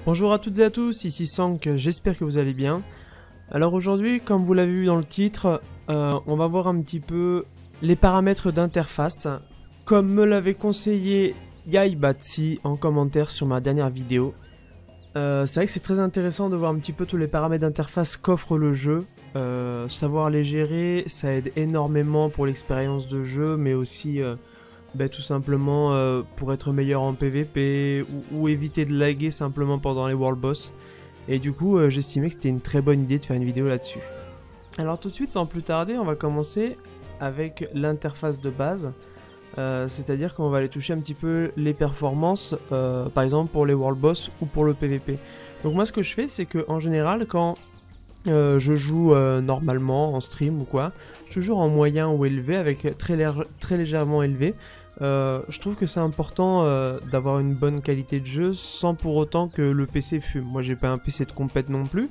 Bonjour à toutes et à tous, ici Sank, j'espère que vous allez bien. Alors aujourd'hui, comme vous l'avez vu dans le titre, on va voir un petit peu les paramètres d'interface. Comme me l'avait conseillé Yaibatsi en commentaire sur ma dernière vidéo. C'est vrai que c'est très intéressant de voir un petit peu tous les paramètres d'interface qu'offre le jeu. Savoir les gérer, ça aide énormément pour l'expérience de jeu, mais aussi tout simplement pour être meilleur en PVP ou éviter de laguer simplement pendant les World Boss. Et du coup, j'estimais que c'était une très bonne idée de faire une vidéo là-dessus. Alors tout de suite, sans plus tarder, on va commencer avec l'interface de base. C'est-à-dire qu'on va aller toucher un petit peu les performances, par exemple pour les World Boss ou pour le PVP. Donc moi ce que je fais, c'est que en général, quand je joue normalement en stream ou quoi, je suis toujours en moyen ou élevé, avec très légèrement élevé. Je trouve que c'est important d'avoir une bonne qualité de jeu sans pour autant que le PC fume. Moi j'ai pas un PC de compète non plus,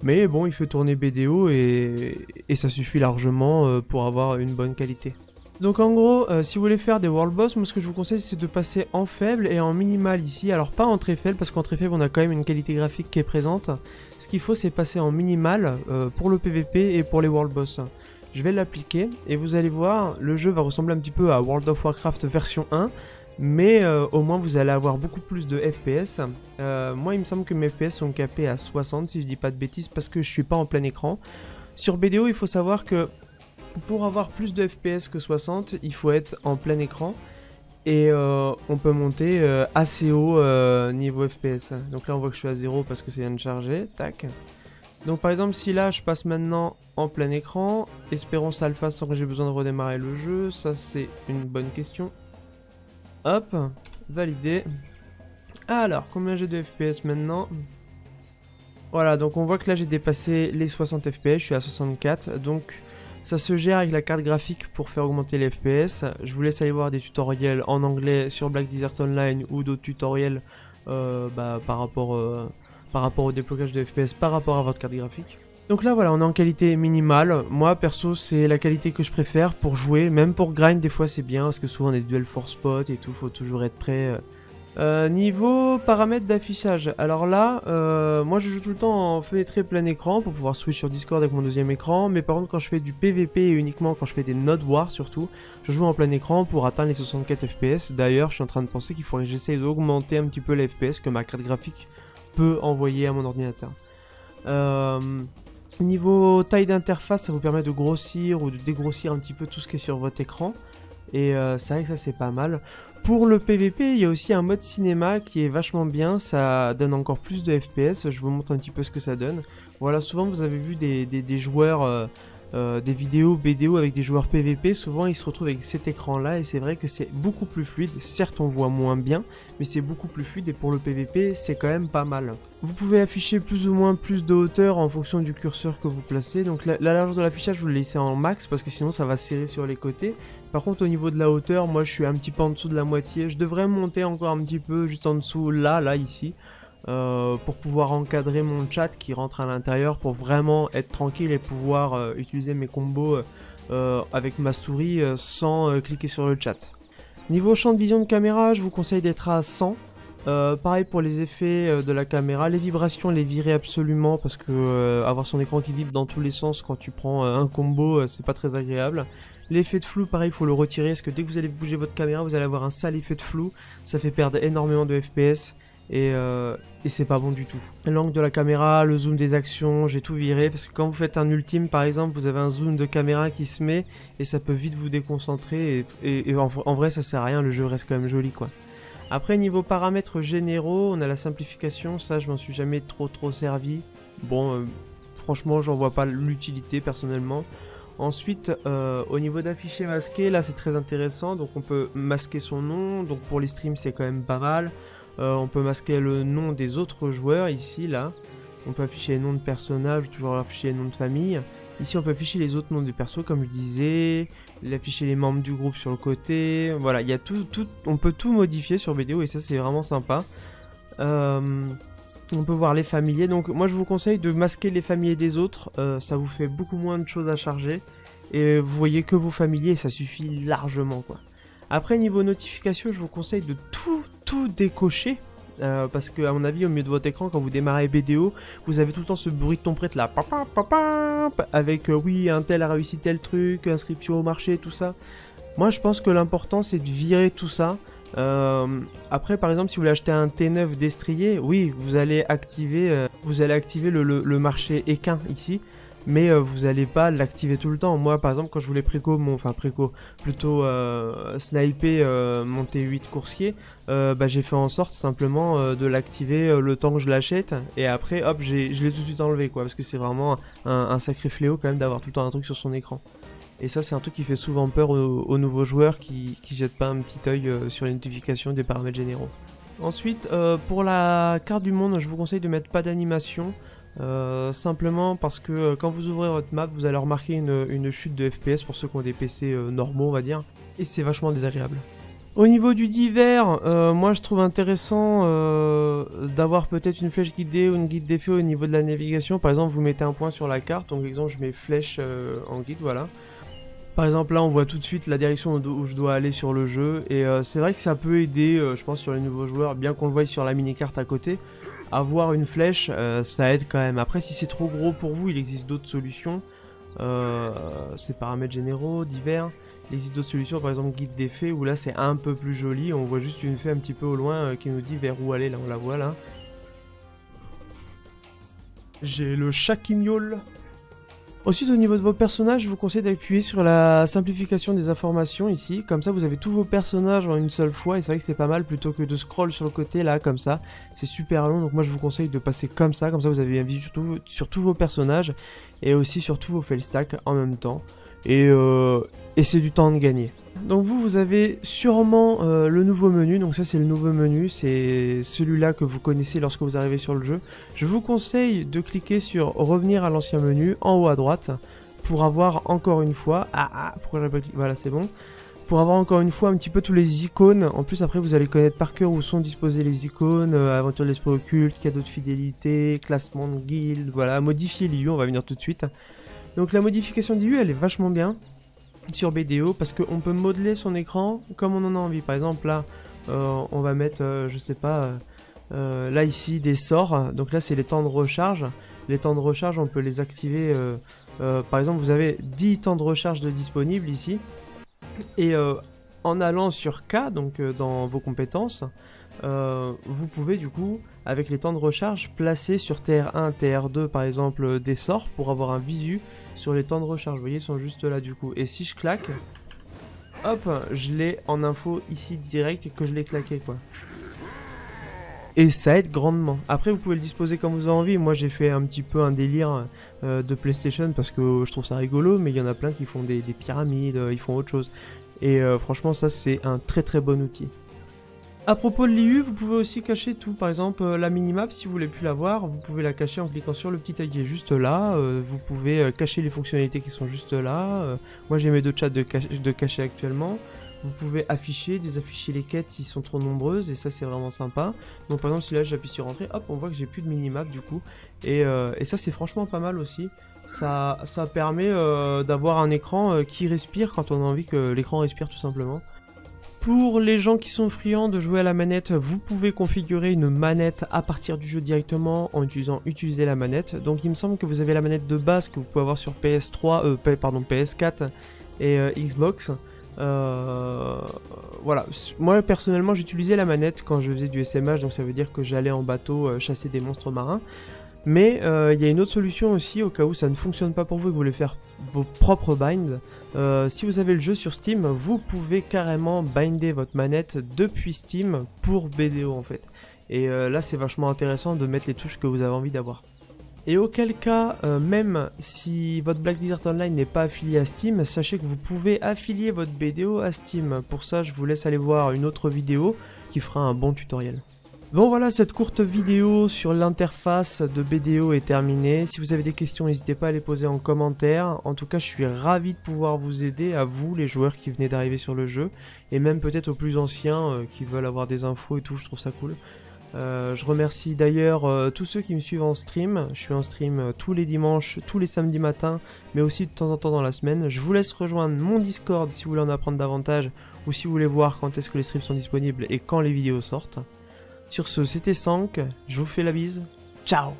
mais bon, il fait tourner BDO et ça suffit largement pour avoir une bonne qualité. Donc en gros, si vous voulez faire des World Boss, moi ce que je vous conseille c'est de passer en faible et en minimal ici. Alors pas en très faible, parce qu'en très faible on a quand même une qualité graphique qui est présente. Ce qu'il faut c'est passer en minimal pour le PVP et pour les World Boss. Je vais l'appliquer et vous allez voir, le jeu va ressembler un petit peu à World of Warcraft version 1. Mais au moins vous allez avoir beaucoup plus de FPS. Moi il me semble que mes FPS sont capés à 60 si je dis pas de bêtises, parce que je suis pas en plein écran. Sur BDO il faut savoir que pour avoir plus de FPS que 60, il faut être en plein écran. Et on peut monter assez haut niveau FPS. Donc là on voit que je suis à 0 parce que c'est vient de charger. Tac. Donc par exemple si là je passe maintenant en plein écran, espérance alpha sans que j'ai besoin de redémarrer le jeu, ça c'est une bonne question. Hop, validé. Alors combien j'ai de FPS maintenant? Voilà, donc on voit que là j'ai dépassé les 60 FPS, je suis à 64, donc ça se gère avec la carte graphique pour faire augmenter les FPS. Je vous laisse aller voir des tutoriels en anglais sur Black Desert Online ou d'autres tutoriels par rapport au déblocage de FPS par rapport à votre carte graphique. Donc là voilà, on est en qualité minimale. Moi perso c'est la qualité que je préfère pour jouer, même pour grind des fois c'est bien parce que souvent on est duel force spot et tout, faut toujours être prêt. Niveau paramètres d'affichage, alors là, moi je joue tout le temps en fenêtré plein écran pour pouvoir switch sur Discord avec mon deuxième écran, mais par contre quand je fais du PVP et uniquement quand je fais des Node War surtout, je joue en plein écran pour atteindre les 64 FPS. D'ailleurs je suis en train de penser qu'il faudrait que j'essaye d'augmenter un petit peu les FPS que ma carte graphique peut envoyer à mon ordinateur. Niveau taille d'interface, ça vous permet de grossir ou de dégrossir un petit peu tout ce qui est sur votre écran. Et c'est vrai que ça c'est pas mal. Pour le PVP, il y a aussi un mode cinéma qui est vachement bien, ça donne encore plus de FPS, je vous montre un petit peu ce que ça donne. Voilà, souvent vous avez vu des joueurs, des vidéos BDO avec des joueurs PVP, souvent ils se retrouvent avec cet écran là et c'est vrai que c'est beaucoup plus fluide. Certes on voit moins bien, mais c'est beaucoup plus fluide et pour le PVP c'est quand même pas mal. Vous pouvez afficher plus ou moins plus de hauteur en fonction du curseur que vous placez, donc la largeur de l'affichage vous le laissez en max parce que sinon ça va serrer sur les côtés. Par contre au niveau de la hauteur, moi je suis un petit peu en dessous de la moitié, je devrais monter encore un petit peu juste en dessous là ici. Pour pouvoir encadrer mon chat qui rentre à l'intérieur pour vraiment être tranquille et pouvoir utiliser mes combos avec ma souris sans cliquer sur le chat. Niveau champ de vision de caméra, je vous conseille d'être à 100. Pareil pour les effets de la caméra, les vibrations les virer absolument parce que avoir son écran qui vibre dans tous les sens quand tu prends un combo c'est pas très agréable. L'effet de flou pareil il faut le retirer parce que dès que vous allez bouger votre caméra vous allez avoir un sale effet de flou, ça fait perdre énormément de FPS et c'est pas bon du tout. L'angle de la caméra, le zoom des actions, j'ai tout viré parce que quand vous faites un ultime par exemple vous avez un zoom de caméra qui se met et ça peut vite vous déconcentrer et en vrai ça sert à rien, le jeu reste quand même joli quoi. Après niveau paramètres généraux, on a la simplification, ça je m'en suis jamais trop servi. Bon, franchement j'en vois pas l'utilité personnellement. Ensuite, au niveau d'afficher masqué, là c'est très intéressant, donc on peut masquer son nom, donc pour les streams c'est quand même pas mal. On peut masquer le nom des autres joueurs ici, là. On peut afficher les noms de personnages, toujours afficher les noms de famille. Ici on peut afficher les autres noms des persos comme je disais, afficher les membres du groupe sur le côté, voilà, il y a on peut tout modifier sur BDO et ça c'est vraiment sympa. On peut voir les familiers, donc moi je vous conseille de masquer les familiers des autres, ça vous fait beaucoup moins de choses à charger. Et vous voyez que vos familiers et ça suffit largement quoi. Après niveau notification je vous conseille de tout décocher. parce que à mon avis au milieu de votre écran quand vous démarrez BDO, vous avez tout le temps ce bruit de ton prêtre là, avec oui un tel a réussi tel truc, inscription au marché, tout ça. Moi je pense que l'important c'est de virer tout ça. Après par exemple si vous voulez acheter un T9 destrier, oui vous allez activer, le marché équin ici. Mais vous n'allez pas l'activer tout le temps. Moi par exemple quand je voulais plutôt sniper mon T8 coursier, j'ai fait en sorte simplement de l'activer le temps que je l'achète. Et après hop je l'ai tout de suite enlevé quoi. Parce que c'est vraiment un sacré fléau quand même d'avoir tout le temps un truc sur son écran. Et ça c'est un truc qui fait souvent peur aux nouveaux joueurs qui jettent pas un petit œil sur les notifications des paramètres généraux. Ensuite pour la carte du monde je vous conseille de mettre pas d'animation. Simplement parce que quand vous ouvrez votre map vous allez remarquer une chute de FPS pour ceux qui ont des PC normaux on va dire, et c'est vachement désagréable. Au niveau du divers, moi je trouve intéressant d'avoir peut-être une flèche guidée ou une guide d'effet au niveau de la navigation. Par exemple vous mettez un point sur la carte, donc exemple je mets flèche en guide, voilà. Par exemple là on voit tout de suite la direction où je dois aller sur le jeu, et c'est vrai que ça peut aider je pense sur les nouveaux joueurs, bien qu'on le voie sur la mini-carte à côté. Avoir une flèche, ça aide quand même. Après, si c'est trop gros pour vous, il existe d'autres solutions. C'est paramètres généraux, divers. Il existe d'autres solutions, par exemple guide d'effet, où là c'est un peu plus joli. On voit juste une fée un petit peu au loin qui nous dit vers où aller. Là, on la voit là. J'ai le chat qui miaule. Ensuite, au niveau de vos personnages, je vous conseille d'appuyer sur la simplification des informations ici. Comme ça, vous avez tous vos personnages en une seule fois. Et c'est vrai que c'est pas mal plutôt que de scroll sur le côté là, comme ça. C'est super long. Donc moi, je vous conseille de passer comme ça. Comme ça, vous avez un visu sur tous vos personnages. Et aussi sur tous vos fail stacks en même temps. Et c'est du temps de gagner. Donc vous avez sûrement le nouveau menu. Donc ça, c'est le nouveau menu. C'est celui-là que vous connaissez lorsque vous arrivez sur le jeu. Je vous conseille de cliquer sur revenir à l'ancien menu en haut à droite pour avoir encore une fois... pourquoi j'avais pas cliqué? Voilà, c'est bon. Pour avoir encore une fois un petit peu tous les icônes. En plus, après, vous allez connaître par cœur où sont disposées les icônes. Aventure de l'esprit occulte, cadeau de fidélité, classement de guild. Voilà, modifier l'IU, on va venir tout de suite. Donc la modification d'IU, elle est vachement bien sur BDO parce qu'on peut modeler son écran comme on en a envie. Par exemple, là, on va mettre, je sais pas, là ici, des sorts. Donc là, c'est les temps de recharge. Les temps de recharge, on peut les activer. Par exemple, vous avez 10 temps de recharge de disponibles ici. Et en allant sur K, donc dans vos compétences, vous pouvez du coup, avec les temps de recharge, placer sur TR1, TR2 par exemple des sorts pour avoir un visu sur les temps de recharge. Vous voyez, ils sont juste là du coup. Et si je claque, hop, je l'ai en info ici direct et que je l'ai claqué quoi. Et ça aide grandement. Après, vous pouvez le disposer comme vous avez envie. Moi, j'ai fait un petit peu un délire de PlayStation parce que je trouve ça rigolo, mais il y en a plein qui font des pyramides, ils font autre chose. Et franchement, ça, c'est un très très bon outil. A propos de l'IU, vous pouvez aussi cacher tout. Par exemple, la minimap, si vous voulez plus la voir, vous pouvez la cacher en cliquant sur le petit œil qui est juste là. Vous pouvez cacher les fonctionnalités qui sont juste là. Moi, j'ai mes deux chats de cacher actuellement. Vous pouvez afficher, désafficher les quêtes s'ils sont trop nombreuses, et ça c'est vraiment sympa. Donc par exemple si là j'appuie sur entrée, hop on voit que j'ai plus de minimap du coup. Et ça c'est franchement pas mal aussi. Ça permet d'avoir un écran qui respire quand on a envie que l'écran respire tout simplement. Pour les gens qui sont friands de jouer à la manette, vous pouvez configurer une manette à partir du jeu directement en utilisant utiliser la manette. Donc il me semble que vous avez la manette de base que vous pouvez avoir sur PS4 et Xbox. Voilà, moi personnellement j'utilisais la manette quand je faisais du SMH, donc ça veut dire que j'allais en bateau chasser des monstres marins. Mais il y a une autre solution aussi au cas où ça ne fonctionne pas pour vous et que vous voulez faire vos propres binds. Si vous avez le jeu sur Steam, vous pouvez carrément binder votre manette depuis Steam pour BDO en fait. Et là c'est vachement intéressant de mettre les touches que vous avez envie d'avoir. Et auquel cas, même si votre Black Desert Online n'est pas affilié à Steam, sachez que vous pouvez affilier votre BDO à Steam. Pour ça, je vous laisse aller voir une autre vidéo qui fera un bon tutoriel. Bon voilà, cette courte vidéo sur l'interface de BDO est terminée. Si vous avez des questions, n'hésitez pas à les poser en commentaire. En tout cas, je suis ravi de pouvoir vous aider, à vous, les joueurs qui venez d'arriver sur le jeu. Et même peut-être aux plus anciens qui veulent avoir des infos et tout, je trouve ça cool. Je remercie d'ailleurs tous ceux qui me suivent en stream. Je suis en stream tous les dimanches, tous les samedis matins, mais aussi de temps en temps dans la semaine. Je vous laisse rejoindre mon Discord si vous voulez en apprendre davantage, ou si vous voulez voir quand est-ce que les streams sont disponibles et quand les vidéos sortent. Sur ce, c'était Sank, je vous fais la bise. Ciao!